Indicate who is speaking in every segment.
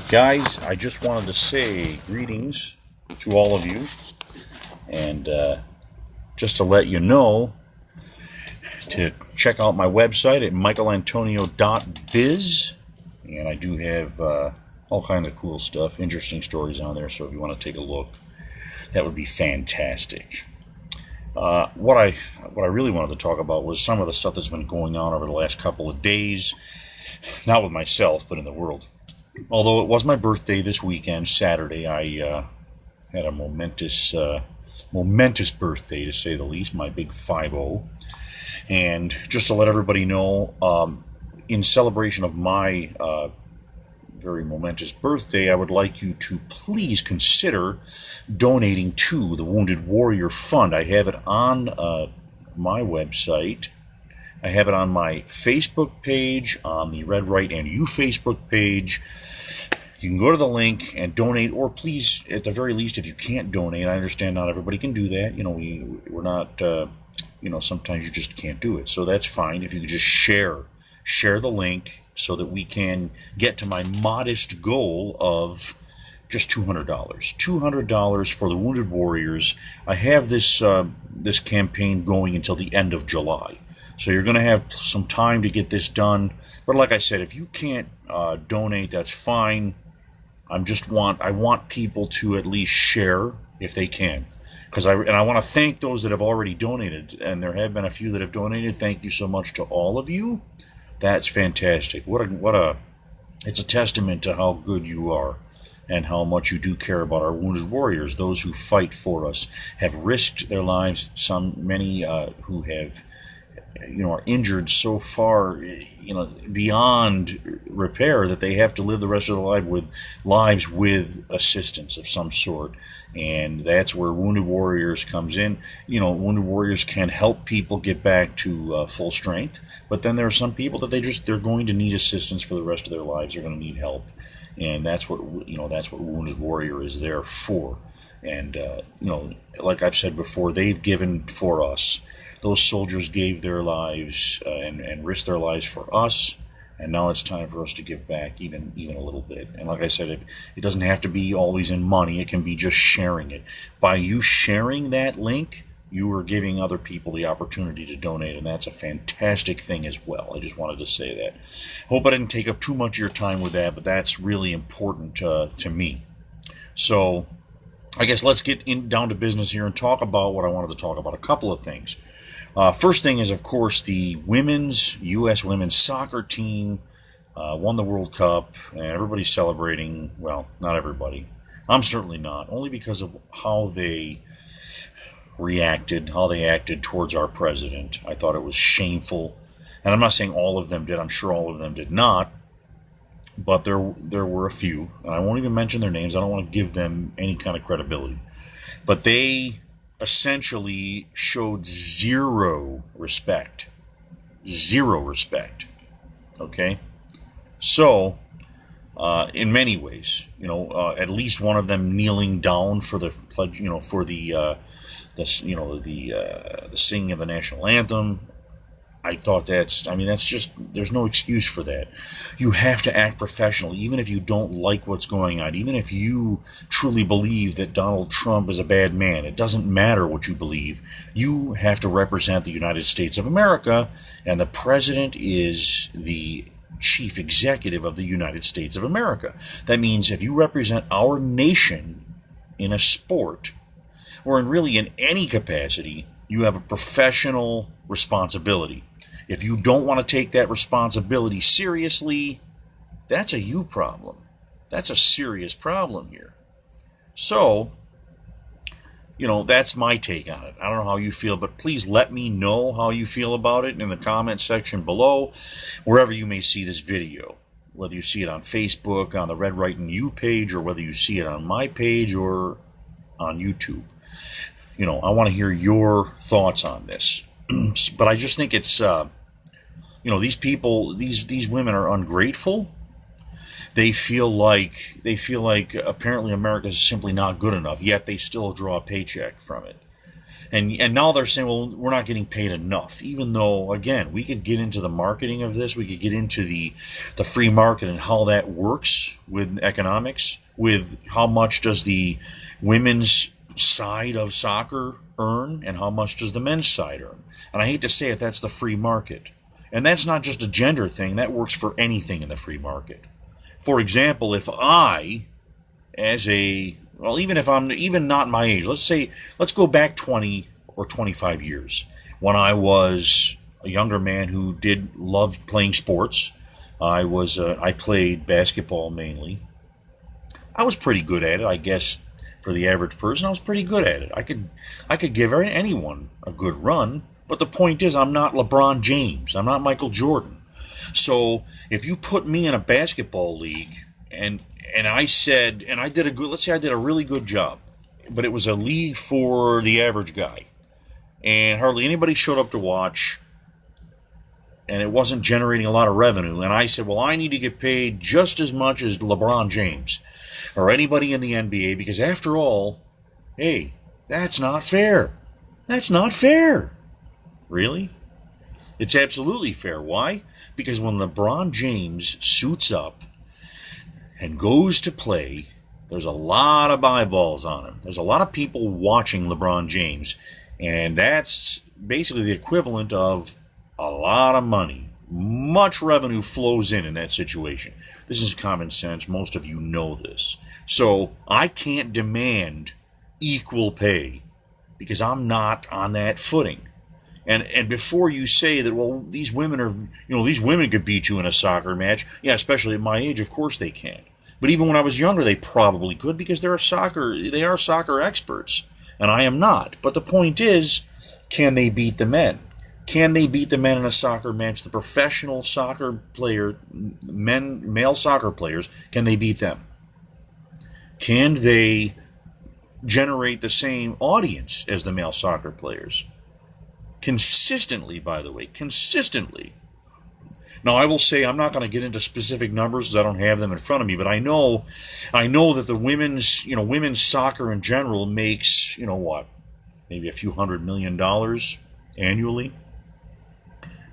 Speaker 1: Guys, I just wanted to say greetings to all of you, and just to let you know to check out my website at michaelantonio.biz, and I do have all kinds of cool stuff, interesting stories on there, so if you want to take a look, that would be fantastic. What I really wanted to talk about was some of the stuff that's been going on over the last couple of days, not with myself, but in the world. Although it was my birthday this weekend, Saturday, I had a momentous birthday, to say the least, my big 5-0. And just to let everybody know, in celebration of my very momentous birthday, I would like you to please consider donating to the Wounded Warrior Fund. I have it on my website. I have it on my Facebook page, on the Red, Right, and You Facebook page. You can go to the link and donate, or please, at the very least, if you can't donate, I understand not everybody can do that. You know, we're not, sometimes you just can't do it. So that's fine. If you could just share the link so that we can get to my modest goal of just $200. $200 for the Wounded Warriors. I have this campaign going until the end of July. So you're going to have some time to get this done. But like I said, if you can't donate, that's fine. I want people to at least share if they can. I want to thank those that have already donated, and there have been a few that have donated. Thank you so much to all of you. That's fantastic. It's a testament to how good you are and how much you do care about our wounded warriors. Those who fight for us have risked their lives. Many who have, are injured so far, beyond repair that they have to live the rest of their lives with assistance of some sort. And that's where Wounded Warriors comes in. Wounded Warriors can help people get back to full strength, but then there are some people that they're going to need assistance for the rest of their lives. They're going to need help, and that's what Wounded Warrior is there for. And like I've said before, they've given for us. Those soldiers gave their lives and risked their lives for us, and now it's time for us to give back even a little bit. And like I said, it doesn't have to be always in money. It can be just sharing it. By you sharing that link, you are giving other people the opportunity to donate, and that's a fantastic thing as well. I just wanted to say that. Hope I didn't take up too much of your time with that, but that's really important to me. So I guess let's get down to business here and talk about what I wanted to talk about. A couple of things. First thing is, of course, the U.S. women's soccer team won the World Cup, and everybody's celebrating. Well, not everybody. I'm certainly not, only because of how they reacted, how they acted towards our president. I thought it was shameful, and I'm not saying all of them did. I'm sure all of them did not, but there were a few, and I won't even mention their names. I don't want to give them any kind of credibility, but they essentially showed zero respect. Okay? So, in many ways, at least one of them kneeling down for the pledge, for the singing of the national anthem. I thought that's just, there's no excuse for that. You have to act professionally, even if you don't like what's going on, even if you truly believe that Donald Trump is a bad man. It doesn't matter what you believe. You have to represent the United States of America, and the president is the chief executive of the United States of America. That means if you represent our nation in a sport, or in any capacity, you have a professional responsibility. If you don't want to take that responsibility seriously, that's a you problem. That's a serious problem here. So, that's my take on it. I don't know how you feel, but please let me know how you feel about it in the comment section below, wherever you may see this video. Whether you see it on Facebook, on the Red, Right, and You page, or whether you see it on my page or on YouTube. I want to hear your thoughts on this. But I just think it's, these people, these women are ungrateful. They feel like apparently America is simply not good enough, yet they still draw a paycheck from it. And now they're saying, well, we're not getting paid enough. Even though, again, we could get into the marketing of this. We could get into the free market and how that works with economics, with how much does the women's side of soccer earn and how much does the men's side earn. And I hate to say it, that's the free market. And that's not just a gender thing. That works for anything in the free market. For example, if I, as a, well, even if I'm even not my age, let's go back 20 or 25 years when I was a younger man who loved playing sports. I played basketball mainly. I was pretty good at it, I guess. For the average person, I was pretty good at it. I could give anyone a good run, but the point is, I'm not LeBron James. I'm not Michael Jordan. So if you put me in a basketball league and I said, and I did let's say I did a really good job, but it was a league for the average guy, and hardly anybody showed up to watch, and it wasn't generating a lot of revenue, and I said, well, I need to get paid just as much as LeBron James or anybody in the NBA, because after all, hey, that's not fair. That's not fair. Really? It's absolutely fair. Why? Because when LeBron James suits up and goes to play, there's a lot of eyeballs on him. There's a lot of people watching LeBron James, and that's basically the equivalent of a lot of money. Much revenue flows in that situation. This is common sense. Most of you know this. So I can't demand equal pay because I'm not on that footing. And before you say that, well, these women could beat you in a soccer match. Yeah, especially at my age, of course they can. But even when I was younger, they probably could because they are soccer experts, and I am not. But the point is, can they beat the men? Can they beat the men in a soccer match? The professional soccer player, male soccer players, can they beat them? Can they generate the same audience as the male soccer players? Consistently, by the way, consistently. Now, I will say I'm not going to get into specific numbers because I don't have them in front of me, but I know that the women's soccer in general makes, maybe a few $100 million annually.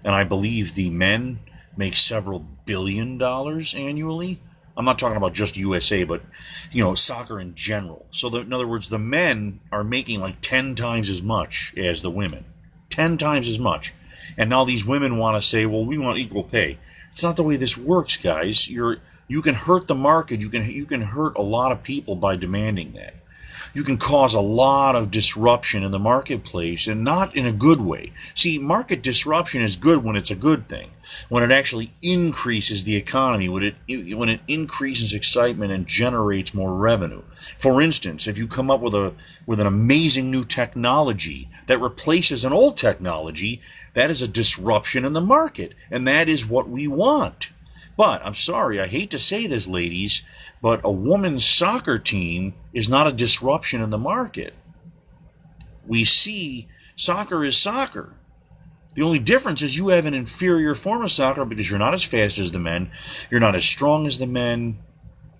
Speaker 1: And I believe the men make several $billion annually. I'm not talking about just USA, but, soccer in general. So, in other words, the men are making like 10 times as much as the women. 10 times as much. And now these women want to say, well, we want equal pay. It's not the way this works, guys. You can hurt the market. You can hurt a lot of people by demanding that. You can cause a lot of disruption in the marketplace, and not in a good way. See, market disruption is good when it's a good thing, when it actually increases the economy, when it increases excitement and generates more revenue. For instance, if you come up with an amazing new technology that replaces an old technology, that is a disruption in the market, and that is what we want. But, I'm sorry, I hate to say this, ladies, but a women's soccer team is not a disruption in the market. We see soccer is soccer. The only difference is you have an inferior form of soccer because you're not as fast as the men, you're not as strong as the men,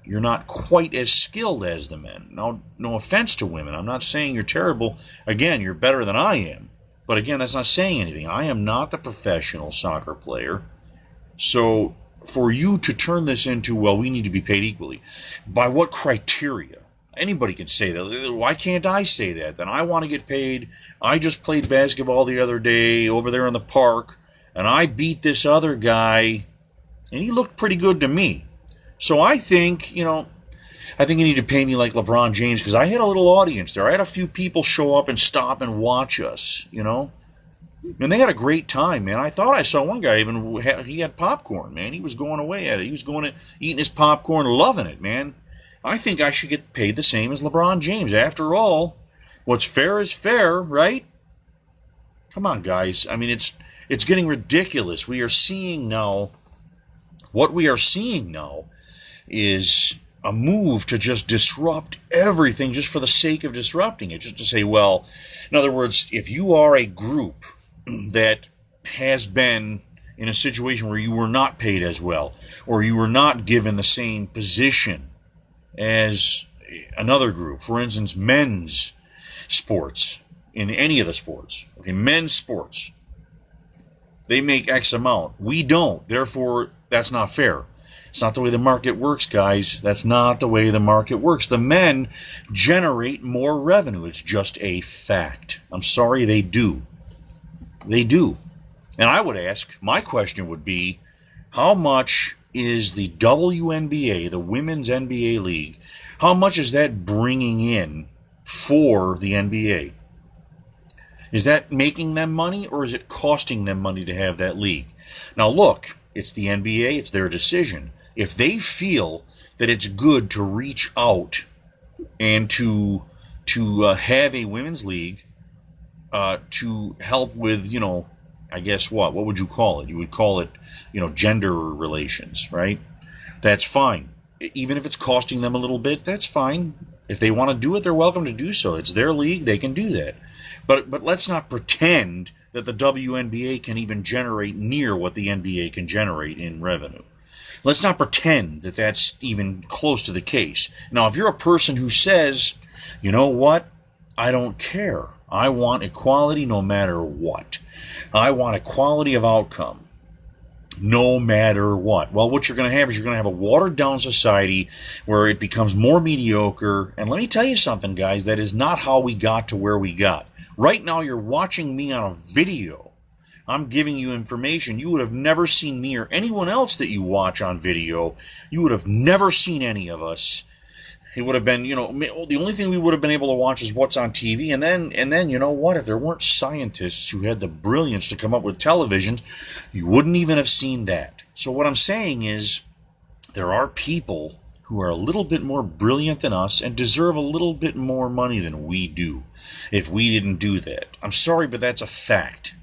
Speaker 1: you're not quite as skilled as the men. Now, no offense to women, I'm not saying you're terrible. Again, you're better than I am. But again, that's not saying anything. I am not the professional soccer player. So for you to turn this into, well, we need to be paid equally, by what criteria? Anybody can say that. Why can't I say that? Then I want to get paid. I just played basketball the other day over there in the park, and I beat this other guy, and he looked pretty good to me. So I think, you need to pay me like LeBron James, because I had a little audience there. I had a few people show up and stop and watch us, And they had a great time, man. I thought I saw one guy he had popcorn, man. He was going away at it. He was eating his popcorn, loving it, man. I think I should get paid the same as LeBron James. After all, what's fair is fair, right? Come on, guys. I mean, it's getting ridiculous. What we are seeing now is a move to just disrupt everything just for the sake of disrupting it. Just to say, well, in other words, if you are a group that has been in a situation where you were not paid as well, or you were not given the same position as another group, for instance, men's sports, in any of the sports. Okay, men's sports. They make X amount. We don't. Therefore, that's not fair. It's not the way the market works, guys. That's not the way the market works. The men generate more revenue. It's just a fact. I'm sorry, they do. They do. And I would ask, my question would be, how much is the WNBA, the Women's NBA League, how much is that bringing in for the NBA? Is that making them money, or is it costing them money to have that league? Now look, it's the NBA, it's their decision. If they feel that it's good to reach out and to have a women's league to help with, I guess what would you call it? You would call it, gender relations, right? That's fine. Even if it's costing them a little bit, that's fine. If they want to do it, they're welcome to do so. It's their league, they can do that. But let's not pretend that the WNBA can even generate near what the NBA can generate in revenue. Let's not pretend that that's even close to the case. Now, if you're a person who says, you know what, I don't care. I want equality no matter what. I want equality of outcome no matter what. Well, what you're going to have is you're going to have a watered-down society where it becomes more mediocre. And let me tell you something, guys, that is not how we got to where we got. Right now, you're watching me on a video. I'm giving you information you would have never seen me or anyone else that you watch on video. You would have never seen any of us. It would have been, the only thing we would have been able to watch is what's on TV. And then, you know what? If there weren't scientists who had the brilliance to come up with television, you wouldn't even have seen that. So what I'm saying is there are people who are a little bit more brilliant than us and deserve a little bit more money than we do if we didn't do that. I'm sorry, but that's a fact.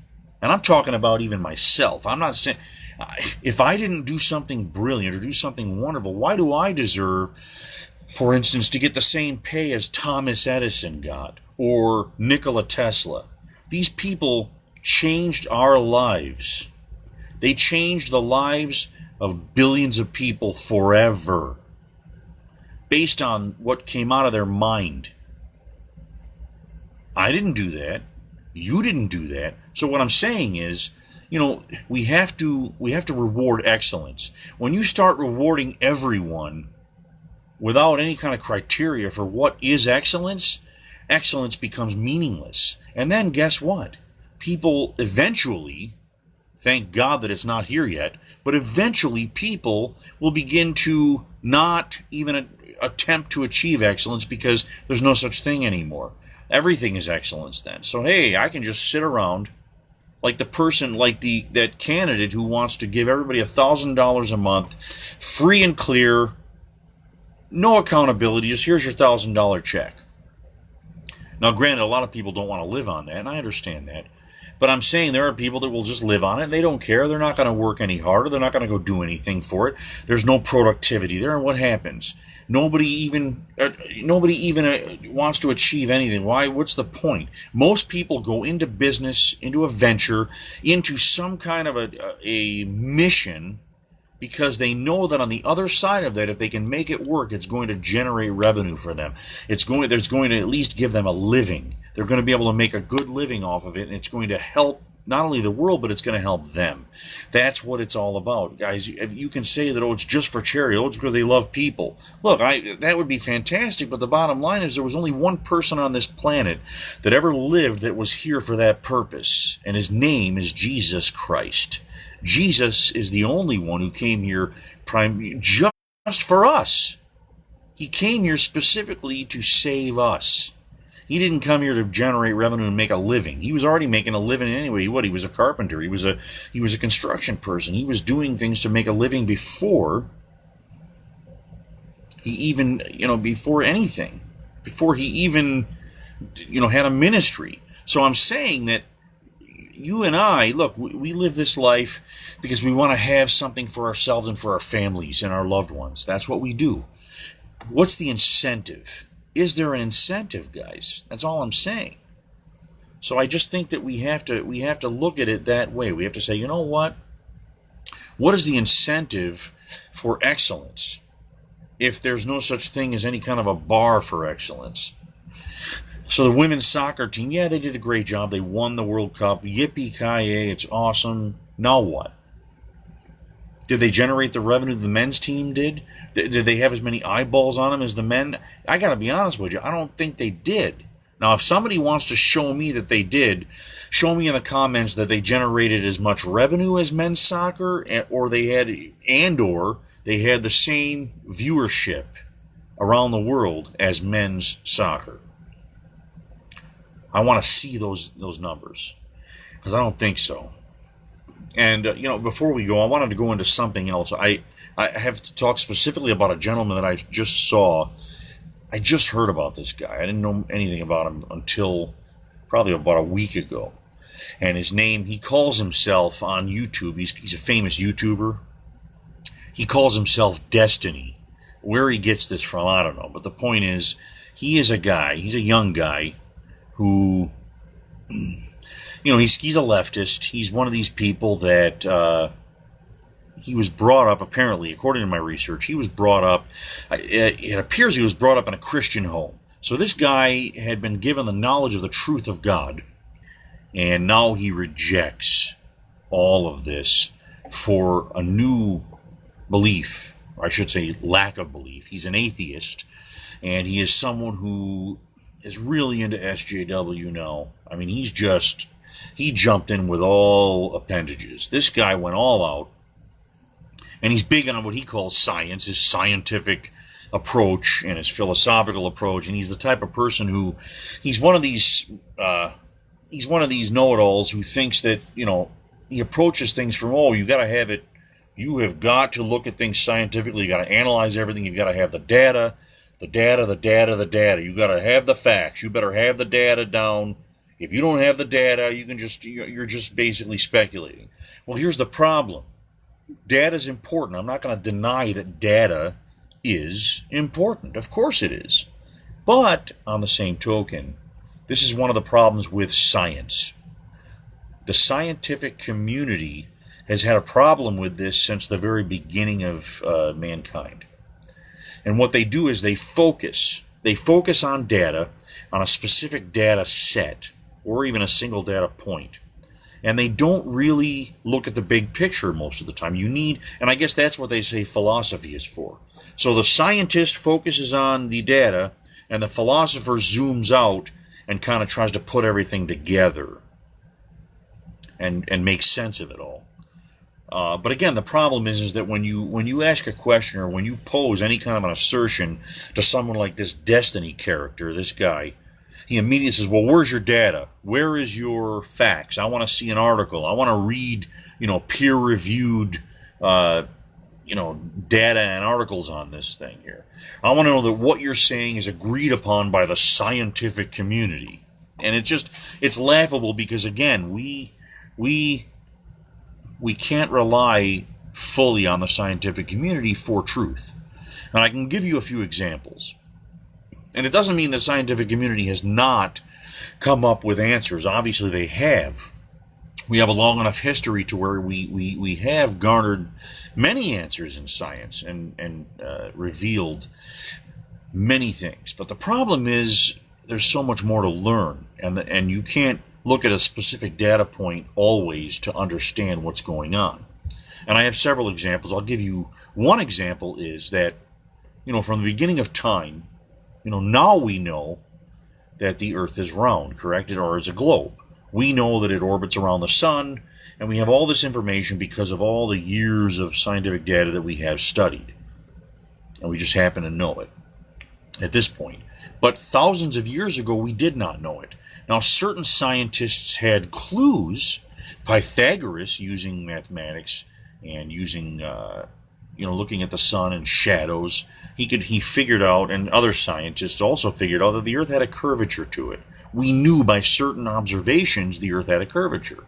Speaker 1: And I'm talking about even myself. I'm not saying, if I didn't do something brilliant or do something wonderful, why do I deserve, for instance, to get the same pay as Thomas Edison got or Nikola Tesla? These people changed our lives. They changed the lives of billions of people forever based on what came out of their mind. I didn't do that. You didn't do that. So what I'm saying is, we have to reward excellence. When you start rewarding everyone without any kind of criteria for what is excellence, excellence becomes meaningless. And then guess what? People eventually, thank God that it's not here yet, but eventually people will begin to not even attempt to achieve excellence because there's no such thing anymore. Everything is excellence then. So hey, I can just sit around like the person, like that candidate who wants to give everybody $1,000 a month, free and clear, no accountability, just here's your $1,000 check. Now granted, a lot of people don't want to live on that, and I understand that. But I'm saying there are people that will just live on it, and they don't care. They're not going to work any harder. They're not going to go do anything for it. There's no productivity there, and what happens? Nobody even wants to achieve anything. Why? What's the point? Most people go into business, into a venture, into some kind of a mission because they know that on the other side of that, if they can make it work, it's going to generate revenue for them. There's going to at least give them a living. They're going to be able to make a good living off of it, and it's going to help not only the world, but it's going to help them. That's what it's all about, guys. You can say that, it's just for charity, it's because they love people. Look, that would be fantastic, but the bottom line is there was only one person on this planet that ever lived that was here for that purpose, and his name is Jesus Christ. Jesus is the only one who came here just for us. He came here specifically to save us. He didn't come here to generate revenue and make a living. He was already making a living anyway. He was a carpenter. He was a construction person. He was doing things to make a living before he even, before anything. Before he even, had a ministry. So I'm saying that you and I, look, we live this life because we want to have something for ourselves and for our families and our loved ones. That's what we do. What's the incentive? Is there an incentive, guys? That's all I'm saying. So I just think that we have to look at it that way. We have to say, you know what? What is the incentive for excellence if there's no such thing as any kind of a bar for excellence? So the women's soccer team, yeah, they did a great job. They won the World Cup. Yippee-ki-yay, it's awesome. Now what? Did they generate the revenue the men's team did? Did they have as many eyeballs on them as the men? I got to be honest with you, I don't think they did. Now, if somebody wants to show me that they did, show me in the comments that they generated as much revenue as men's soccer, or they had the same viewership around the world as men's soccer. I want to see those numbers, because I don't think so. And, before we go, I wanted to go into something else. I have to talk specifically about a gentleman that I just saw. I just heard about this guy. I didn't know anything about him until probably about a week ago. And his name, he calls himself on YouTube, he's a famous YouTuber. He calls himself Destiny. Where he gets this from, I don't know. But the point is, he's a young guy who... he's a leftist. He's one of these people that he was brought up, apparently, according to my research, he was brought up, it appears he was brought up in a Christian home. So this guy had been given the knowledge of the truth of God, and now he rejects all of this for a new belief, or I should say lack of belief. He's an atheist, and he is someone who is really into SJW now. I mean, he jumped in with all appendages. This guy went all out, and he's big on what he calls science, his scientific approach and his philosophical approach. And he's the type of person who, he's one of these know-it-alls who thinks that, he approaches things from, you have got to look at things scientifically. You got to analyze everything. You got to have the data. You got to have the facts. You better have the data down. If you don't have the data, you're just basically speculating. Well, here's the problem. Data is important. I'm not going to deny that data is important. Of course it is. But on the same token, this is one of the problems with science. The scientific community has had a problem with this since the very beginning of mankind. And what they do is they focus on data, on a specific data set, or even a single data point. And they don't really look at the big picture most of the time. And I guess that's what they say philosophy is for. So the scientist focuses on the data, and the philosopher zooms out and kind of tries to put everything together and make sense of it all. But again, the problem is that when you ask a question, or when you pose any kind of an assertion to someone like this Destiny character, this guy, he immediately says, well, where's your data? Where is your facts? I want to see an article. I want to read, peer-reviewed, data and articles on this thing here. I want to know that what you're saying is agreed upon by the scientific community. And it's laughable because, again, we can't rely fully on the scientific community for truth. And I can give you a few examples. And it doesn't mean the scientific community has not come up with answers. Obviously they have. We have a long enough history to where we have garnered many answers in science and revealed many things. But the problem is there's so much more to learn. And you can't look at a specific data point always to understand what's going on. And I have several examples. I'll give you one example is that, from the beginning of time, now we know that the Earth is round, correct? Or is a globe. We know that it orbits around the sun, and we have all this information because of all the years of scientific data that we have studied. And we just happen to know it at this point. But thousands of years ago, we did not know it. Now, certain scientists had clues. Pythagoras, using mathematics and using, looking at the sun and shadows, he figured out, and other scientists also figured out, that the Earth had a curvature to it. We knew by certain observations the Earth had a curvature.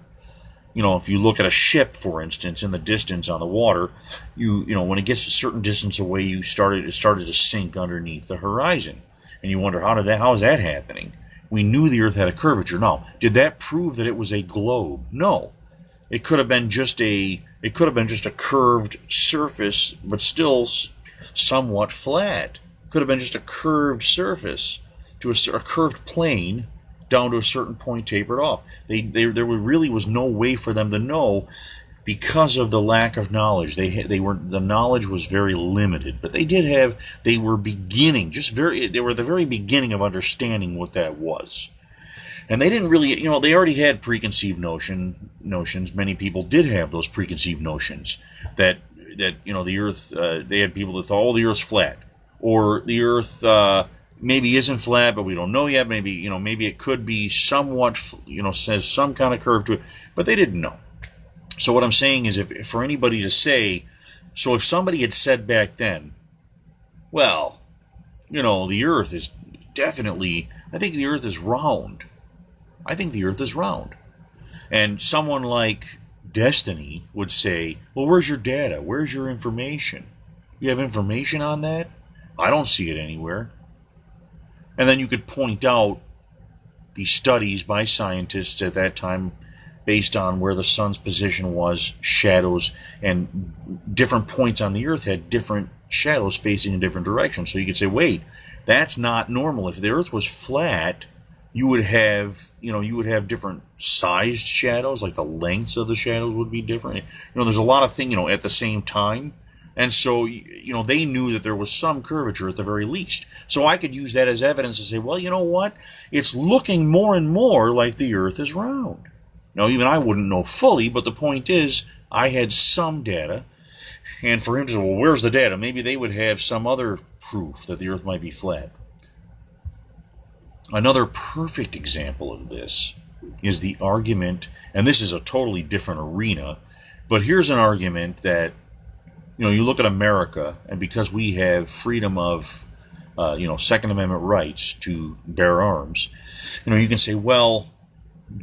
Speaker 1: If you look at a ship, for instance, in the distance on the water, when it gets a certain distance away, it started to sink underneath the horizon, and you wonder how is that happening? We knew the Earth had a curvature. Now, did that prove that it was a globe? No. It could have been just a curved surface, but still somewhat flat. Could have been just a curved surface. to a curved plane down to a certain point tapered off. There really was no way for them to know because of the lack of knowledge. The knowledge was very limited, but they were beginning, they were at the very beginning of understanding what that was. And they didn't really, they already had preconceived notions. Many people did have those preconceived notions that the Earth, they had people that thought, oh, the Earth's flat, or the Earth maybe isn't flat, but we don't know yet. Maybe it could be somewhat, says some kind of curve to it, but they didn't know. So what I'm saying is, if for anybody to say, so if somebody had said back then, well, the Earth is definitely, I think the Earth is round. I think the Earth is round. And someone like Destiny would say, well, where's your data? Where's your information? You have information on that? I don't see it anywhere. And then you could point out the studies by scientists at that time based on where the sun's position was, shadows, and different points on the Earth had different shadows facing in different directions. So you could say, wait, that's not normal. If the Earth was flat, you would have different sized shadows, like the lengths of the shadows would be different. There's a lot of things, at the same time. And so, they knew that there was some curvature at the very least. So I could use that as evidence to say, well, you know what? It's looking more and more like the Earth is round. Even I wouldn't know fully, but the point is, I had some data. And for him to say, well, where's the data? Maybe they would have some other proof that the Earth might be flat. Another perfect example of this is the argument, and this is a totally different arena, but here's an argument that, you look at America, and because we have freedom of, Second Amendment rights to bear arms, you can say, well,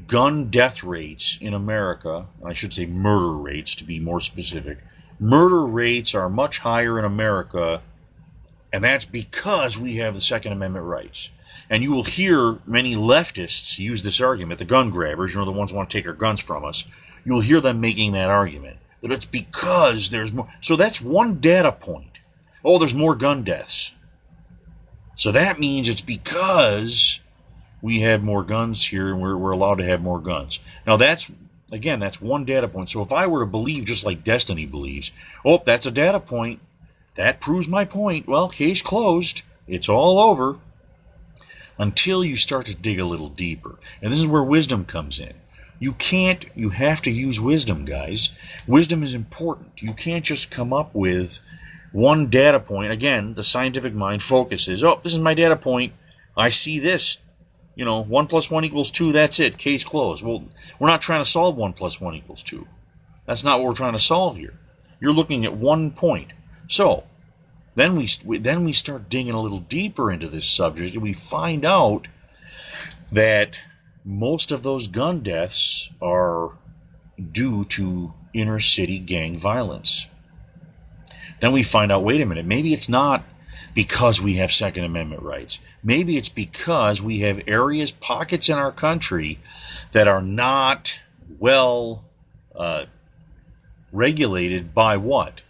Speaker 1: gun death rates in America, I should say murder rates to be more specific, murder rates are much higher in America, and that's because we have the Second Amendment rights. And you will hear many leftists use this argument, the gun grabbers, the ones who want to take our guns from us, you'll hear them making that argument, that it's because there's more. So that's one data point. Oh, there's more gun deaths. So that means it's because we have more guns here and we're allowed to have more guns. Now that's one data point. So if I were to believe just like Destiny believes, oh, that's a data point, that proves my point, well, case closed, it's all over. Until you start to dig a little deeper. And this is where wisdom comes in. You have to use wisdom, guys. Wisdom is important. You can't just come up with one data point. Again, the scientific mind focuses, oh, this is my data point. I see this. 1 + 1 = 2, that's it. Case closed. Well, we're not trying to solve 1 + 1 = 2. That's not what we're trying to solve here. You're looking at one point. So, then we start digging a little deeper into this subject, and we find out that most of those gun deaths are due to inner city gang violence. Then we find out, wait a minute, maybe it's not because we have Second Amendment rights. Maybe it's because we have areas, pockets in our country that are not well regulated by what?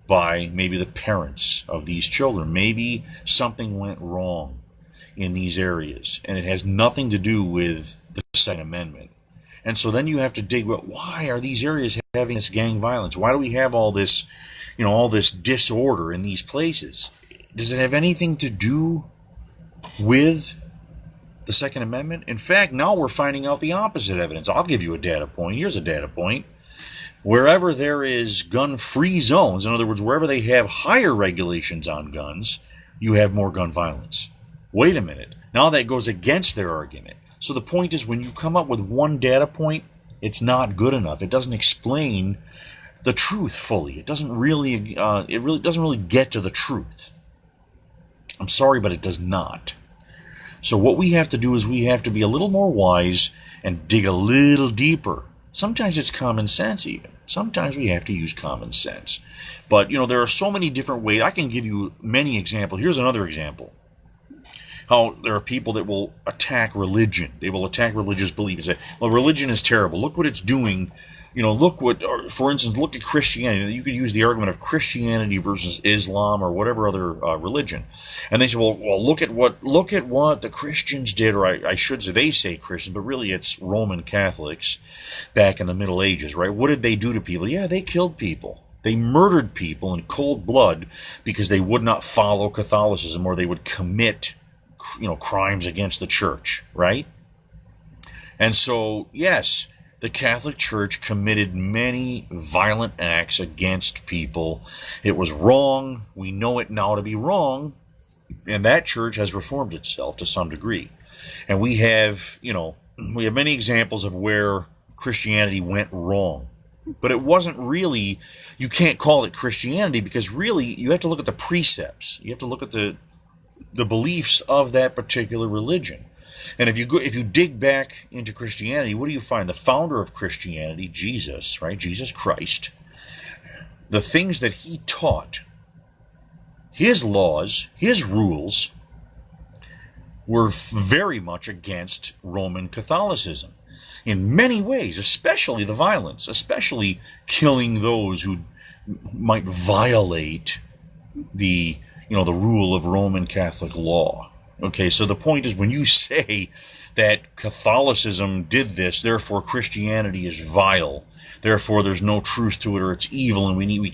Speaker 1: By maybe the parents of these children. Maybe something went wrong in these areas, and it has nothing to do with the Second Amendment. And so then you have to dig, well, why are these areas having this gang violence? Why do we have all this, all this disorder in these places? Does it have anything to do with the Second Amendment? In fact, now we're finding out the opposite evidence. I'll give you a data point. Here's a data point. Wherever there is gun-free zones, in other words, wherever they have higher regulations on guns, you have more gun violence. Wait a minute. Now that goes against their argument. So the point is, when you come up with one data point, it's not good enough. It doesn't explain the truth fully. It doesn't really doesn't really get to the truth. I'm sorry, but it does not. So what we have to do is we have to be a little more wise and dig a little deeper. Sometimes it's common sense even. Sometimes we have to use common sense. But, there are so many different ways. I can give you many examples. Here's another example. How there are people that will attack religion. They will attack religious belief and say, well, religion is terrible. Look what it's doing Look what, or for instance, look at Christianity. You could use the argument of Christianity versus Islam or whatever other religion, and they say, well, look at what the Christians did, or I should say, they say Christians, but really it's Roman Catholics back in the Middle Ages, right? What did they do to people? Yeah, they killed people. They murdered people in cold blood because they would not follow Catholicism, or they would commit, crimes against the church, right? And so, yes, the Catholic Church committed many violent acts against people. It was wrong. We know it now to be wrong. And that church has reformed itself to some degree. And we have many examples of where Christianity went wrong. But it wasn't really, you can't call it Christianity, because really you have to look at the precepts. You have to look at the beliefs of that particular religion. And if you dig back into Christianity, what do you find? The founder of Christianity, Jesus, right? Jesus Christ, the things that he taught, his laws, his rules, were very much against Roman Catholicism in many ways, especially the violence, especially killing those who might violate the rule of Roman Catholic law. Okay, so the point is, when you say that Catholicism did this, therefore Christianity is vile, therefore there's no truth to it, or it's evil, and we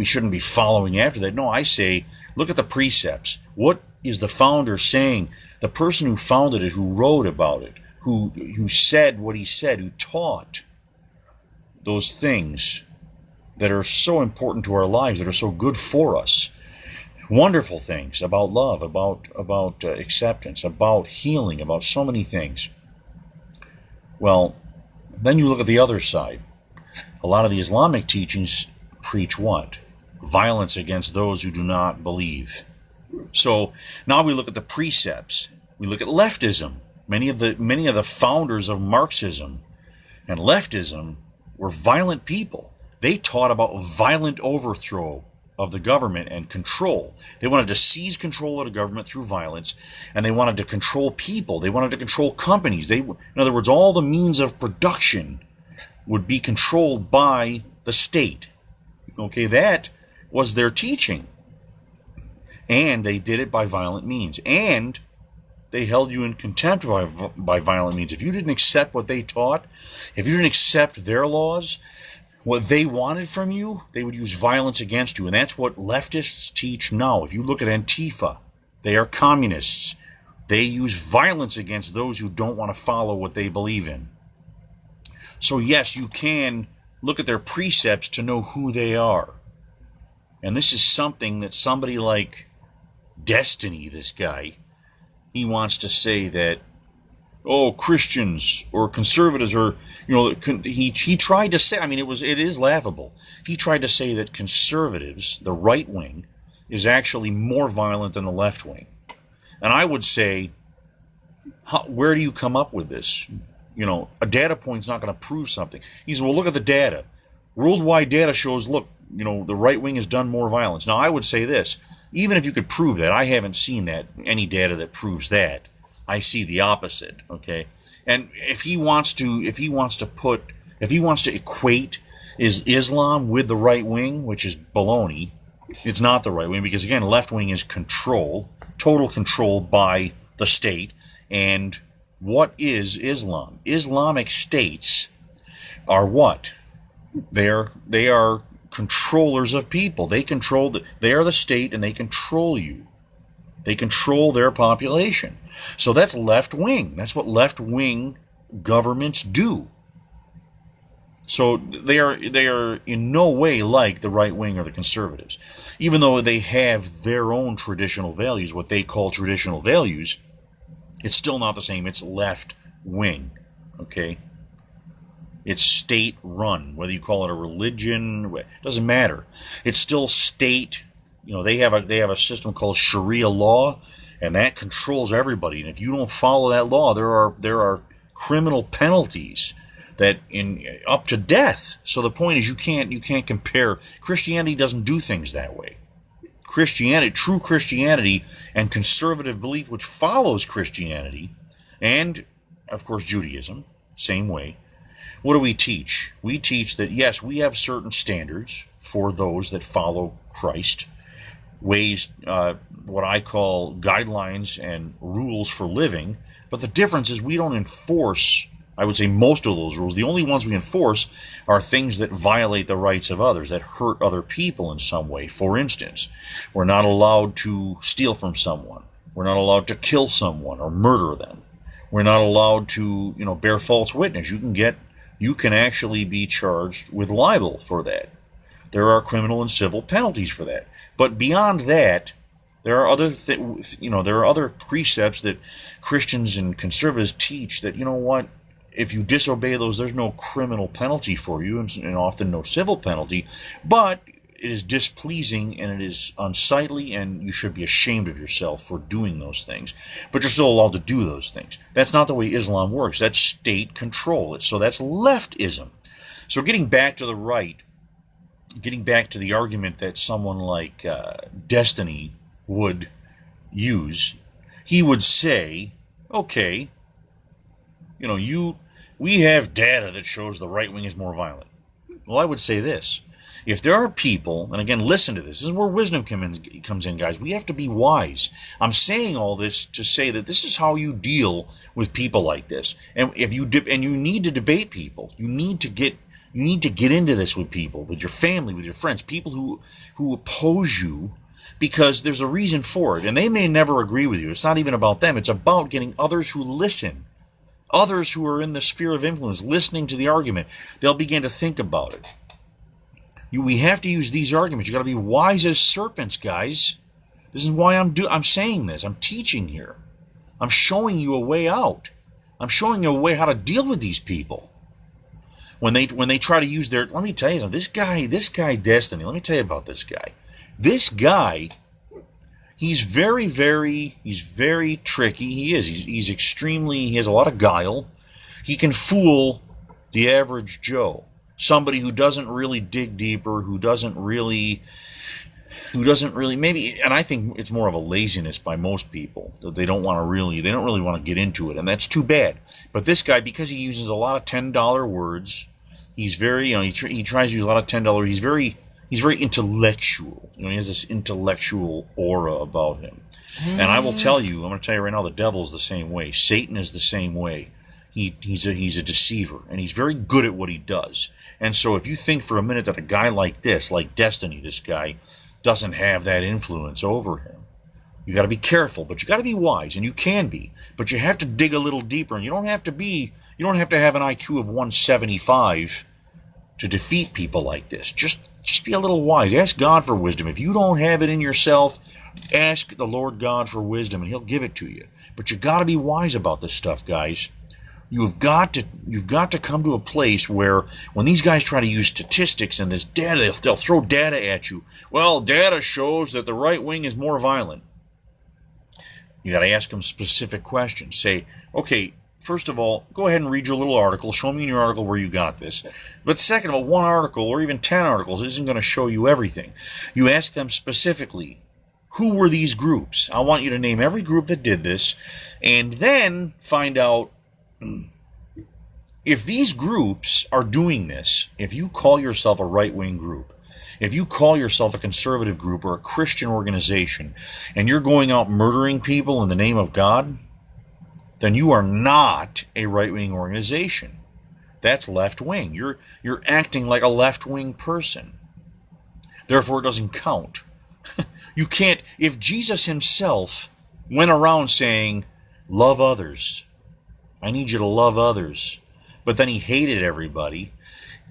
Speaker 1: shouldn't be following after that. No, I say, look at the precepts. What is the founder saying? The person who founded it, who wrote about it, who said what he said, who taught those things that are so important to our lives, that are so good for us. Wonderful things about love, about acceptance, about healing, about so many things. Well, then you look at the other side. A lot of the Islamic teachings preach what? Violence against those who do not believe. So now we look at the precepts. We look at leftism. Many of the founders of Marxism and leftism were violent people. They taught about violent overthrow of the government and control. They wanted to seize control of the government through violence, and they wanted to control people. They wanted to control companies. In other words, all the means of production would be controlled by the state. Okay, that was their teaching. And they did it by violent means. And they held you in contempt by violent means. If you didn't accept what they taught, if you didn't accept their laws, what they wanted from you, they would use violence against you. And that's what leftists teach now. If you look at Antifa, they are communists. They use violence against those who don't want to follow what they believe in. So yes, you can look at their precepts to know who they are. And this is something that somebody like Destiny, this guy, he wants to say that, Christians or conservatives, or he tried to say, it is laughable. He tried to say that conservatives, the right wing, is actually more violent than the left wing. And I would say, where do you come up with this? A data point's not going to prove something. He said, well, look at the data. Worldwide data shows, look, the right wing has done more violence. Now, I would say this, even if you could prove that, I haven't seen any data that proves that. I see the opposite, okay? And if he wants to equate Islam with the right wing, which is baloney, it's not the right wing, because again, left wing is control, total control by the state. And what is Islam? Islamic states are what? They are controllers of people. They are the state, and they control you. They control their population. So that's left wing. That's what left wing governments do. So they are in no way like the right wing or the conservatives. Even though they have their own traditional values, what they call traditional values, it's still not the same. It's left wing. Okay? It's state run. Whether you call it a religion, it doesn't matter. It's still state. They have a system called Sharia law, and that controls everybody. And if you don't follow that law, there are criminal penalties that up to death. So the point is, you can't compare. Christianity doesn't do things that way. True Christianity and conservative belief, which follows Christianity, and of course Judaism, same way, What do we teach? We teach that, yes, we have certain standards for those that follow Christ, ways, what I call guidelines and rules for living, but the difference is we don't enforce, I would say, most of those rules. The only ones we enforce are things that violate the rights of others, that hurt other people in some way. For instance, we're not allowed to steal from someone. We're not allowed to kill someone or murder them. We're not allowed to, bear false witness. You can actually be charged with libel for that. There are criminal and civil penalties for that. But beyond that, there are other precepts that Christians and conservatives teach that, if you disobey those, there's no criminal penalty for you, and often no civil penalty, but it is displeasing and it is unsightly, and you should be ashamed of yourself for doing those things. But you're still allowed to do those things. That's not the way Islam works. That's state control. So that's leftism. So getting back to the right, getting back to the argument that someone like Destiny would use, he would say, okay, we have data that shows the right wing is more violent. Well, I would say this. If there are people, and again, listen to this. This is where wisdom comes in, guys. We have to be wise. I'm saying all this to say that this is how you deal with people like this. And if you need to debate people, you need to get into this with people, with your family, with your friends, people who oppose you, because there's a reason for it. And they may never agree with you. It's not even about them. It's about getting others who listen. Others who are in the sphere of influence, listening to the argument. They'll begin to think about it. We have to use these arguments. You got to be wise as serpents, guys. This is why I'm saying this. I'm teaching here. I'm showing you a way out. I'm showing you a way how to deal with these people. When they try to use their, let me tell you something. This guy Destiny. Let me tell you about this guy. This guy, he's very tricky. He is. He has a lot of guile. He can fool the average Joe. Somebody who doesn't really dig deeper, who doesn't really maybe, and I think it's more of a laziness by most people. They don't really want to get into it, and that's too bad. But this guy, because he uses a lot of $10 words, he's very, he tries to use a lot of $10. He's very intellectual. He has this intellectual aura about him. And I will tell you, I'm going to tell you right now, the devil's the same way. Satan is the same way. He's a deceiver, and he's very good at what he does. And so if you think for a minute that a guy like this, like Destiny, this guy, doesn't have that influence over him, you got to be careful, but you got to be wise, and you can be. But you have to dig a little deeper, and you don't have to have an IQ of 175 to defeat people like this. Just be a little wise. Ask God for wisdom. If you don't have it in yourself, ask the Lord God for wisdom, and He'll give it to you. But you got to be wise about this stuff, guys. You've got to come to a place where when these guys try to use statistics and this data, they'll throw data at you. Well, data shows that the right wing is more violent. You got to ask them specific questions. Say, okay, first of all, go ahead and read your little article. Show me in your article where you got this. But second of all, one article or even 10 articles isn't going to show you everything. You ask them specifically, who were these groups? I want you to name every group that did this, and then find out if these groups are doing this. If you call yourself a right-wing group, if you call yourself a conservative group or a Christian organization, and you're going out murdering people in the name of God, then you are not a right-wing organization. That's left-wing. You're acting like a left-wing person. Therefore, it doesn't count. You can't, if Jesus himself went around saying, love others, I need you to love others, but then he hated everybody,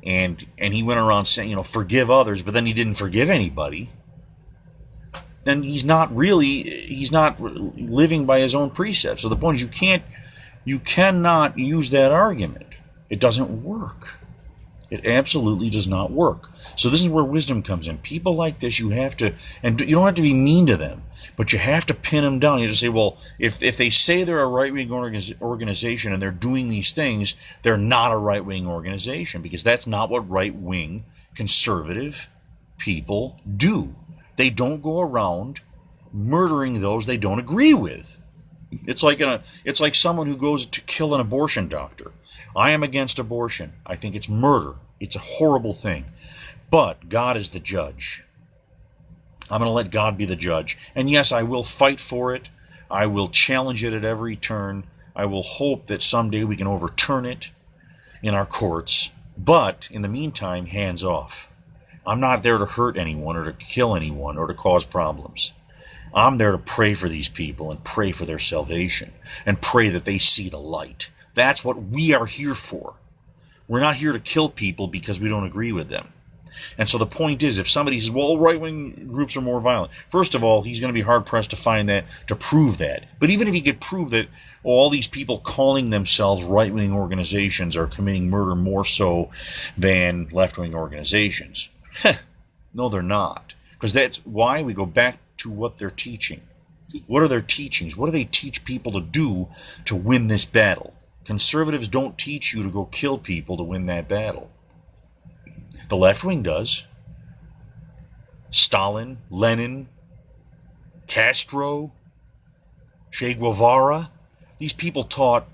Speaker 1: and he went around saying, forgive others, but then he didn't forgive anybody, then he's not living by his own precepts. So the point is, you cannot use that argument. It doesn't work. It absolutely does not work. So this is where wisdom comes in. People like this, you have to, and you don't have to be mean to them, but you have to pin them down. You have to say, well, if they say they're a right-wing organization and they're doing these things, they're not a right-wing organization, because that's not what right-wing conservative people do. They don't go around murdering those they don't agree with. It's like someone who goes to kill an abortion doctor. I am against abortion. I think it's murder. It's a horrible thing. But God is the judge. I'm going to let God be the judge. And yes, I will fight for it. I will challenge it at every turn. I will hope that someday we can overturn it in our courts. But in the meantime, hands off. I'm not there to hurt anyone or to kill anyone or to cause problems. I'm there to pray for these people and pray for their salvation and pray that they see the light. That's what we are here for. We're not here to kill people because we don't agree with them. And so the point is, if somebody says, well, right-wing groups are more violent, first of all, he's going to be hard-pressed to find that, to prove that. But even if he could prove that all these people calling themselves right-wing organizations are committing murder more so than left-wing organizations, no, they're not. Because that's why we go back to what they're teaching. What are their teachings? What do they teach people to do to win this battle? Conservatives don't teach you to go kill people to win that battle. The left wing does. Stalin, Lenin, Castro, Che Guevara. These people taught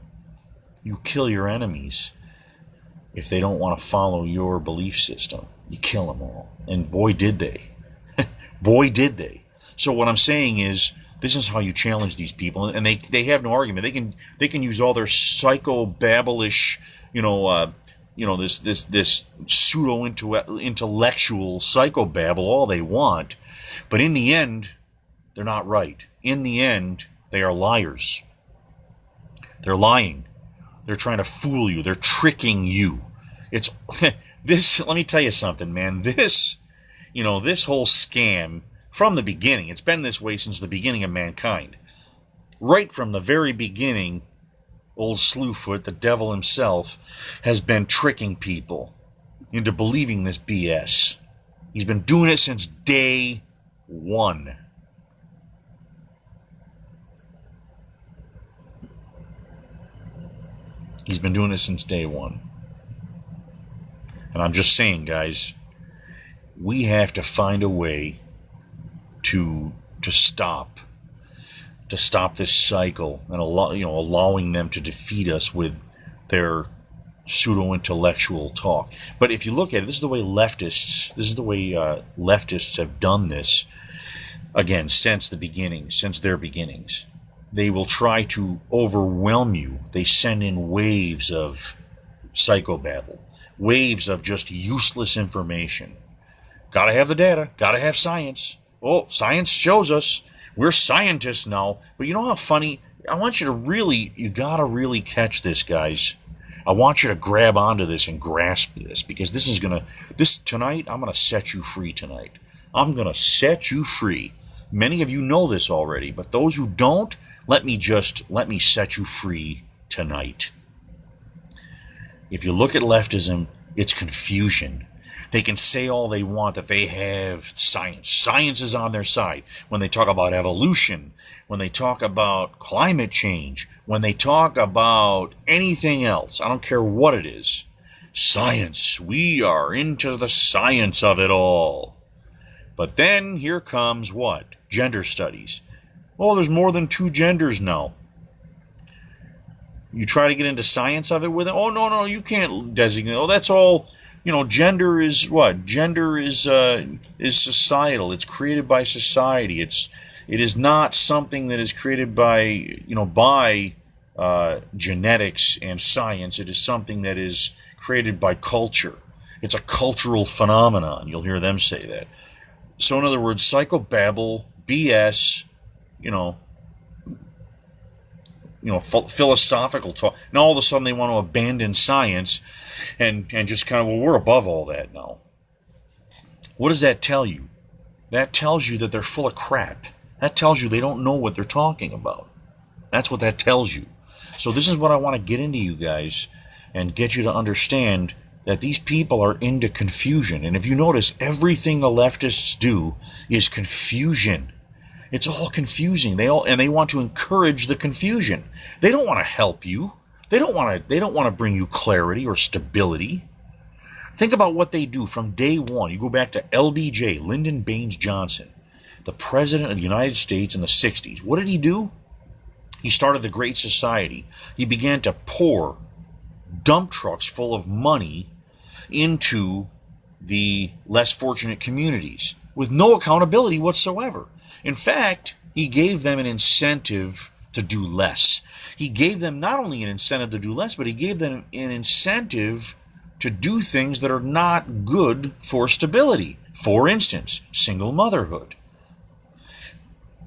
Speaker 1: you kill your enemies if they don't want to follow your belief system. You kill them all. And boy, did they. Boy, did they. So what I'm saying is, this is how you challenge these people, and they have no argument. They can use all their psycho-babblish, this pseudo-intellectual psychobabble all they want, but in the end, they're not right. In the end, they are liars. They're lying. They're trying to fool you. They're tricking you. It's this. Let me tell you something, man. This whole scam. From the beginning, it's been this way since the beginning of mankind. Right from the very beginning, old Slewfoot, the devil himself, has been tricking people into believing this BS. He's been doing it since day one. He's been doing it since day one. And I'm just saying, guys, we have to find a way to stop this cycle and allowing them to defeat us with their pseudo-intellectual talk. But if you look at it, this is the way leftists have done this again since their beginnings. They will try to overwhelm you. They send in waves of psychobabble, waves of just useless information. Gotta have the data, gotta have science. Oh, science shows us. We're scientists now. But you know how funny? I want you gotta really catch this, guys. I want you to grab onto this and grasp this, because tonight, I'm gonna set you free tonight. I'm gonna set you free. Many of you know this already, but those who don't, let me set you free tonight. If you look at leftism, it's confusion. They can say all they want that they have science. Science is on their side. When they talk about evolution, when they talk about climate change, when they talk about anything else, I don't care what it is. Science. We are into the science of it all. But then here comes what? Gender studies. Oh, there's more than 2 genders now. You try to get into science of it with it. Oh, no, you can't designate. Oh, that's all. Gender is what? Gender is societal. It's created by society. It is not something that is created by genetics and science. It is something that is created by culture. It's a cultural phenomenon. You'll hear them say that. So in other words, psychobabble, BS, philosophical talk. Now all of a sudden they want to abandon science and just kind of, well, we're above all that now. What does that tell you? That tells you that they're full of crap. That tells you they don't know what they're talking about. That's what that tells you. So this is what I want to get into, you guys, and get you to understand that these people are into confusion. And if you notice, everything the leftists do is confusion. It's all confusing. They want to encourage the confusion. They don't want to help you. They don't want to bring you clarity or stability. Think about what they do from day one. You go back to LBJ, Lyndon Baines Johnson, the President of the United States in the 60s. What did he do? He started the Great Society. He began to pour dump trucks full of money into the less fortunate communities with no accountability whatsoever. In fact, he gave them an incentive to do less. He gave them not only an incentive to do less, but he gave them an incentive to do things that are not good for stability. For instance, single motherhood.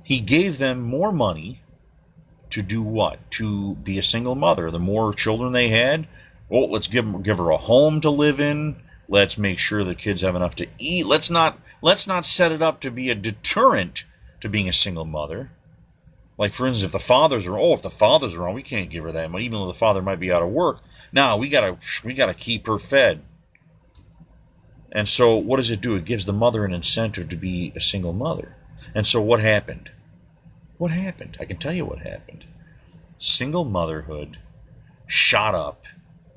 Speaker 1: He gave them more money to do what? To be a single mother. The more children they had, oh, let's give her a home to live in. Let's make sure the kids have enough to eat. Let's not set it up to be a deterrent to being a single mother. Like, for instance, if the fathers are on, we can't give her that money, even though the father might be out of work. Now we gotta keep her fed. And so what does it do? It gives the mother an incentive to be a single mother. And so what happened? What happened? I can tell you what happened. Single motherhood shot up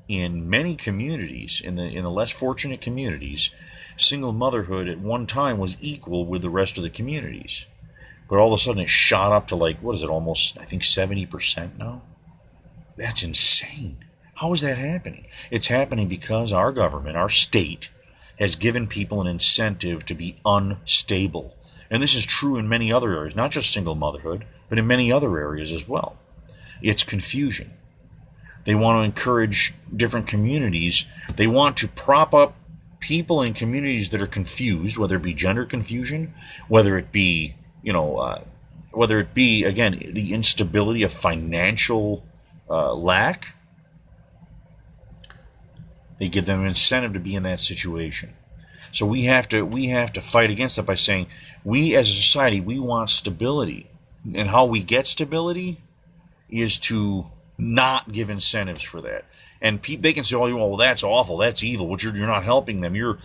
Speaker 1: in many communities, in the less fortunate communities. Single motherhood at one time was equal with the rest of the communities. But all of a sudden it shot up to almost, I think, 70% now? That's insane. How is that happening? It's happening because our government, our state, has given people an incentive to be unstable. And this is true in many other areas, not just single motherhood, but in many other areas as well. It's confusion. They want to encourage different communities. They want to prop up people in communities that are confused, whether it be gender confusion, whether it be, again, the instability of financial lack. They give them an incentive to be in that situation. So we have to fight against that by saying, we as a society, we want stability. And how we get stability is to not give incentives for that. And they can say, oh, well, that's awful, that's evil, which you're not helping them, you're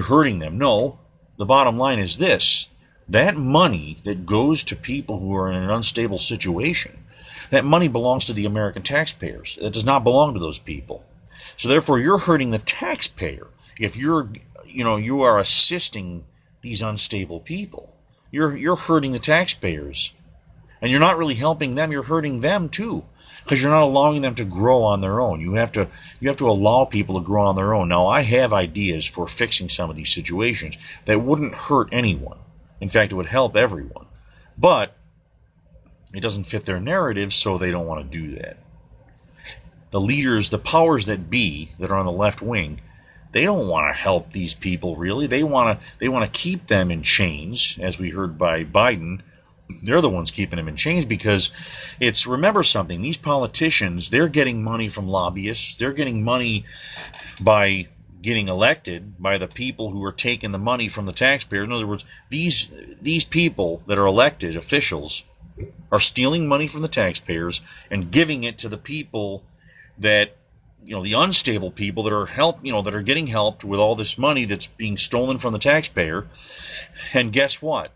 Speaker 1: hurting them. No, the bottom line is this. That money that goes to people who are in an unstable situation, that money belongs to the American taxpayers. It does not belong to those people. So therefore, you're hurting the taxpayer if you are assisting these unstable people. You're hurting the taxpayers. And you're not really helping them, you're hurting them too. Because you're not allowing them to grow on their own. You have to allow people to grow on their own. Now, I have ideas for fixing some of these situations that wouldn't hurt anyone. In fact, it would help everyone. But it doesn't fit their narrative, so they don't want to do that. The leaders, the powers that be that are on the left wing, they don't want to help these people really. They want to keep them in chains, as we heard by Biden. They're the ones keeping them in chains because remember something, these politicians, they're getting money from lobbyists. They're getting money by getting elected by the people who are taking the money from the taxpayers. In other words, these people that are elected officials are stealing money from the taxpayers and giving it to the people that, the unstable people that are getting helped with all this money that's being stolen from the taxpayer. And guess what?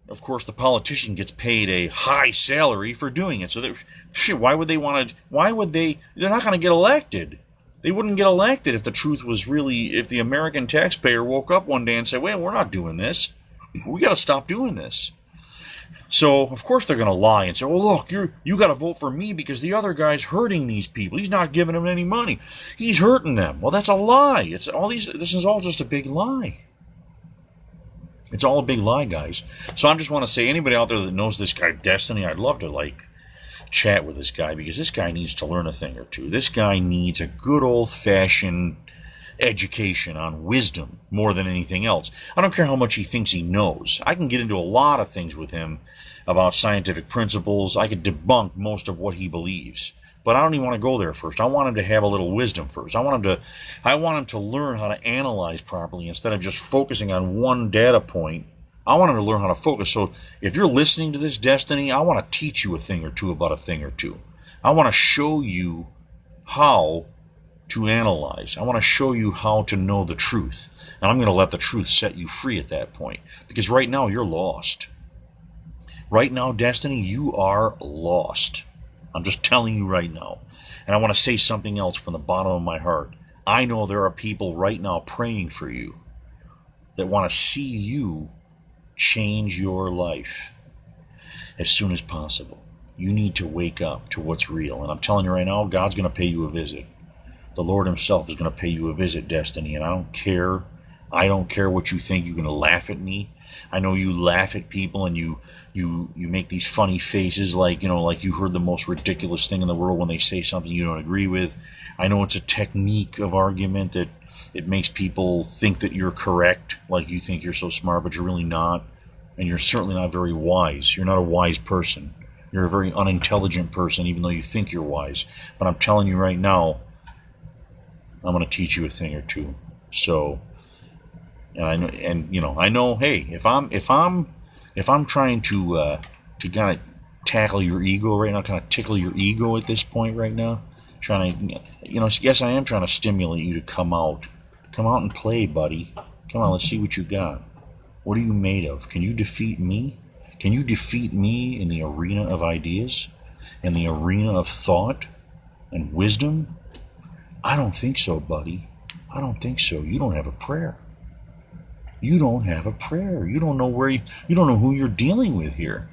Speaker 1: Of course, the politician gets paid a high salary for doing it. So why would they want to? They're not going to get elected. They wouldn't get elected if the truth was really, if the American taxpayer woke up one day and said, "Wait, we're not doing this. We got to stop doing this." So of course they're going to lie and say, "Oh, look, you got to vote for me because the other guy's hurting these people. He's not giving them any money. He's hurting them." Well, that's a lie. This is all just a big lie. It's all a big lie, guys. So I just want to say, anybody out there that knows this guy, Destiny, I'd love to, chat with this guy because this guy needs to learn a thing or two. This guy needs a good old-fashioned education on wisdom more than anything else. I don't care how much he thinks he knows. I can get into a lot of things with him about scientific principles. I could debunk most of what he believes. But I don't even want to go there first. I want him to have a little wisdom first. I want him to learn how to analyze properly instead of just focusing on one data point. I want him to learn how to focus. So if you're listening to this, Destiny, I want to teach you a thing or two about a thing or two. I want to show you how to analyze. I want to show you how to know the truth. And I'm going to let the truth set you free at that point. Because right now, you're lost. Right now, Destiny, you are lost. I'm just telling you right now. And I want to say something else from the bottom of my heart. I know there are people right now praying for you that want to see you change your life as soon as possible. You need to wake up to what's real. And I'm telling you right now, God's going to pay you a visit. The Lord himself is going to pay you a visit, Destiny, and I don't care. I don't care what you think. You're going to laugh at me. I know you laugh at people and you make these funny faces like, like you heard the most ridiculous thing in the world when they say something you don't agree with. I know it's a technique of argument that it makes people think that you're correct, like you think you're so smart, but you're really not. And you're certainly not very wise. You're not a wise person. You're a very unintelligent person, even though you think you're wise. But I'm telling you right now, I'm going to teach you a thing or two. So, I know. Hey, if I'm trying to kind of tackle your ego right now, kind of tickle your ego at this point right now, trying to, yes, I am trying to stimulate you to come out and play, buddy. Come on, let's see what you got. What are you made of? Can you defeat me? Can you defeat me in the arena of ideas, in the arena of thought and wisdom? I don't think so, buddy. I don't think so. You don't have a prayer. You don't have a prayer. You don't know you don't know who you're dealing with here.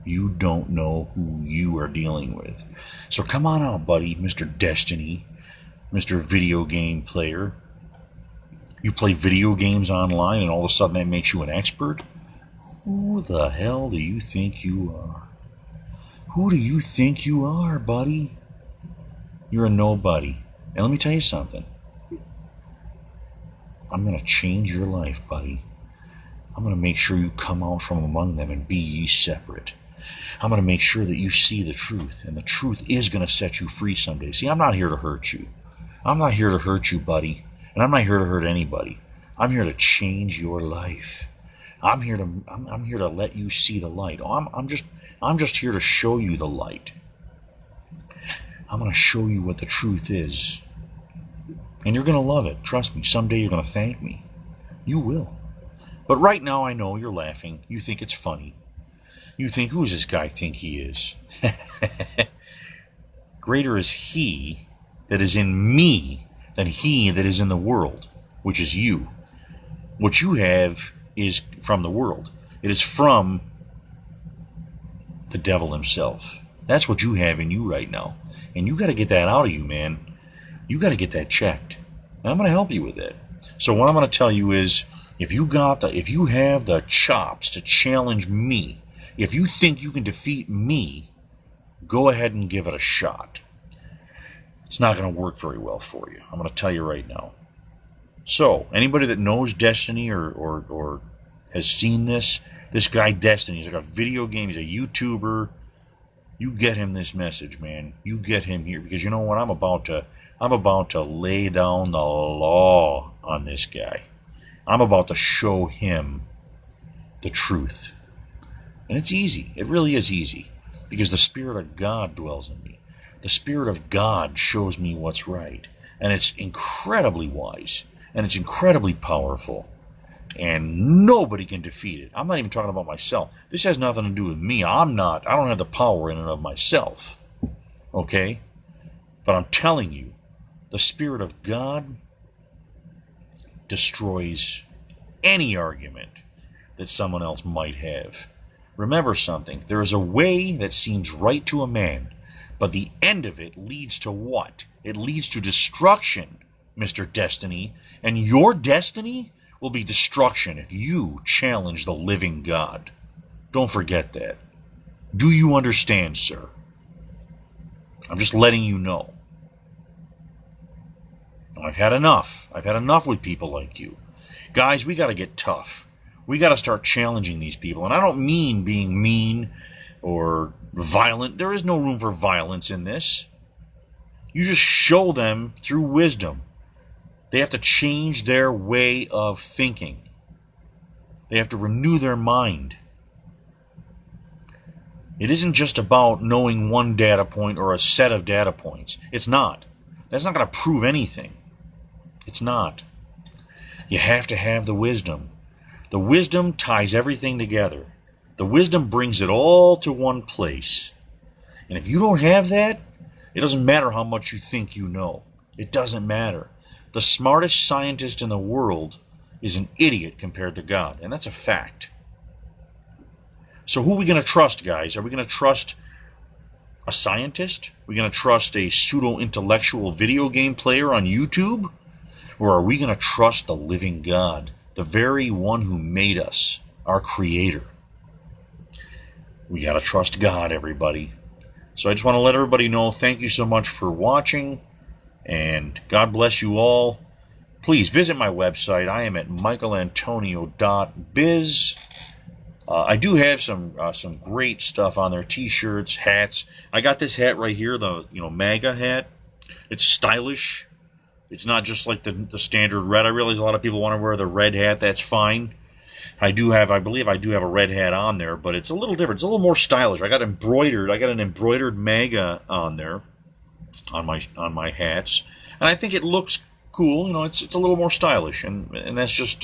Speaker 1: You don't know who you are dealing with. So come on out, buddy, Mr. Destiny, Mr. Video Game Player. You play video games online and all of a sudden that makes you an expert? Who the hell do you think you are? Who do you think you are, buddy? You're a nobody. And let me tell you something. I'm going to change your life, buddy. I'm going to make sure you come out from among them and be ye separate. I'm going to make sure that you see the truth, and the truth is going to set you free someday. See, I'm not here to hurt you. I'm not here to hurt you, buddy, and I'm not here to hurt anybody. I'm here to change your life. I'm here to let you see the light. I'm just here to show you the light. I'm going to show you what the truth is. And you're going to love it. Trust me, someday you're going to thank me. You will. But right now I know you're laughing. You think it's funny. You think, who does this guy think he is? Greater is he that is in me than he that is in the world, which is you. What you have is from the world. It is from the devil himself. That's what you have in you right now. And you got to get that out of you, man. You got to get that checked. And I'm going to help you with it. So what I'm going to tell you is, if you have the chops to challenge me, if you think you can defeat me, go ahead and give it a shot. It's not going to work very well for you. I'm going to tell you right now. So, anybody that knows Destiny or has seen this guy Destiny, he's like a video game, he's a YouTuber. You get him this message, man. You get him here, because you know what? I'm about to lay down the law on this guy. I'm about to show him the truth. And it's easy. It really is easy. Because the Spirit of God dwells in me. The Spirit of God shows me what's right. And it's incredibly wise. And it's incredibly powerful. And nobody can defeat it. I'm not even talking about myself. This has nothing to do with me. I don't have the power in and of myself. Okay? But I'm telling you, the Spirit of God destroys any argument that someone else might have. Remember something. There is a way that seems right to a man, but the end of it leads to what? It leads to destruction, Mr. Destiny. And your destiny will be destruction if you challenge the living God. Don't forget that. Do you understand, sir? I'm just letting you know. I've had enough. I've had enough with people like you. Guys, we got to get tough. We got to start challenging these people. And I don't mean being mean or violent. There is no room for violence in this. You just show them through wisdom. They have to change their way of thinking. They have to renew their mind. It isn't just about knowing one data point or a set of data points. It's not. That's not going to prove anything. It's not. You have to have the wisdom. The wisdom ties everything together. The wisdom brings it all to one place. And if you don't have that, it doesn't matter how much you think you know. It doesn't matter. The smartest scientist in the world is an idiot compared to God. And that's a fact. So who are we going to trust, guys? Are we going to trust a scientist? Are we going to trust a pseudo-intellectual video game player on YouTube? Or are we going to trust the living God, the very one who made us, our creator? We got to trust God, everybody. So I just want to let everybody know, thank you so much for watching, and God bless you all. Please visit my website. I am at Michaelantonio.biz. I do have some great stuff on there, t-shirts, hats. I got this hat right here, the MAGA hat. It's stylish. It's not just like the standard red. I realize a lot of people want to wear the red hat. That's fine. I believe I do have a red hat on there, but it's a little different. It's a little more stylish. I got an embroidered MAGA on there, on my hats, and I think it looks cool. It's a little more stylish, and that's just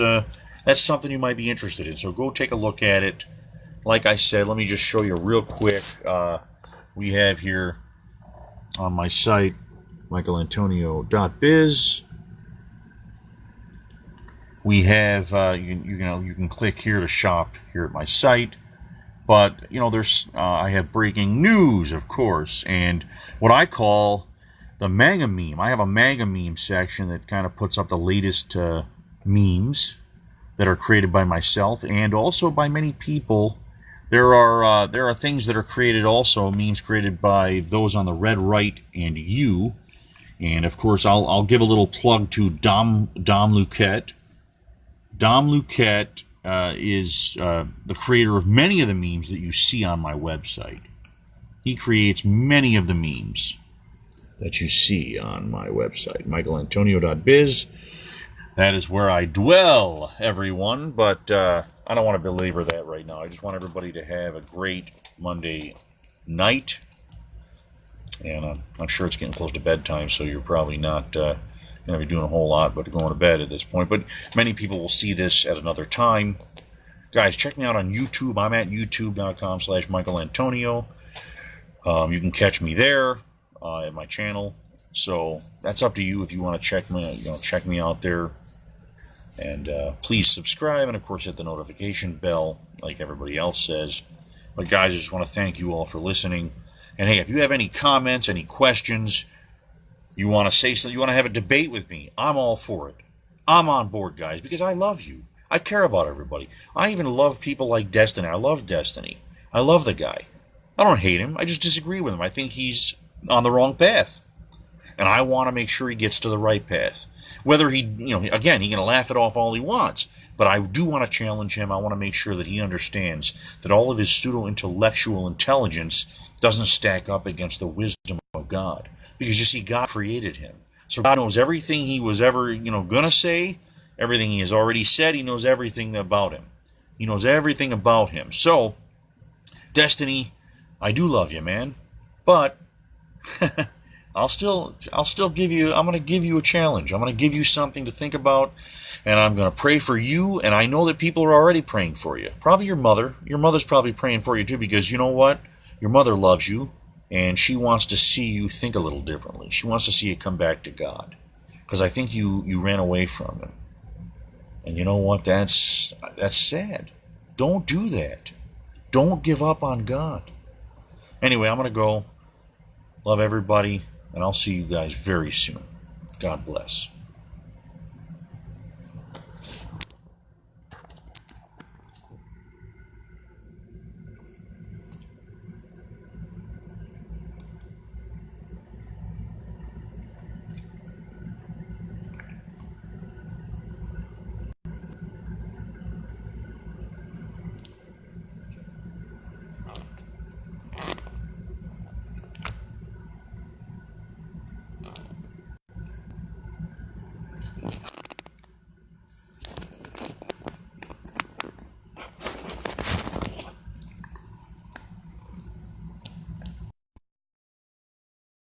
Speaker 1: that's something you might be interested in. So go take a look at it. Like I said, let me just show you real quick. We have here on my site, Michaelantonio.biz. We have you can click here to shop here at my site, but there's I have breaking news, of course, and what I call the MAGA meme. I have a MAGA meme section that kind of puts up the latest memes that are created by myself and also by many people. There are things that are created also, memes created by those on the red right and you. And of course, I'll give a little plug to Dom Luquette. Dom Luquette is the creator of many of the memes that you see on my website. He creates many of the memes that you see on my website, Michaelantonio.biz. That is where I dwell, everyone. But I don't want to belabor that right now. I just want everybody to have a great Monday night. And I'm sure it's getting close to bedtime, so you're probably not going to be doing a whole lot but going to bed at this point. But many people will see this at another time. Guys, check me out on YouTube. I'm at youtube.com/Michaelantonio. You can catch me there at my channel. So that's up to you if you want to check me out there. And please subscribe and, of course, hit the notification bell like everybody else says. But, guys, I just want to thank you all for listening. And, hey, if you have any comments, any questions, you want to say something, you want to have a debate with me, I'm all for it. I'm on board, guys, because I love you. I care about everybody. I even love people like Destiny. I love Destiny. I love the guy. I don't hate him. I just disagree with him. I think he's on the wrong path. And I want to make sure he gets to the right path. Whether again, he can laugh it off all he wants, but I do want to challenge him. I want to make sure that he understands that all of his pseudo-intellectual intelligence doesn't stack up against the wisdom of God. Because, you see, God created him. So God knows everything he was ever, going to say, everything he has already said. He knows everything about him. He knows everything about him. So, Destiny, I do love you, man. But I'll still give you, I'm going to give you a challenge. I'm going to give you something to think about, and I'm going to pray for you, and I know that people are already praying for you. Probably your mother. Your mother's probably praying for you too, because you know what? Your mother loves you, and she wants to see you think a little differently. She wants to see you come back to God, because I think you ran away from him. And you know what? That's sad. Don't do that. Don't give up on God. Anyway, I'm going to go. Love everybody. And I'll see you guys very soon. God bless.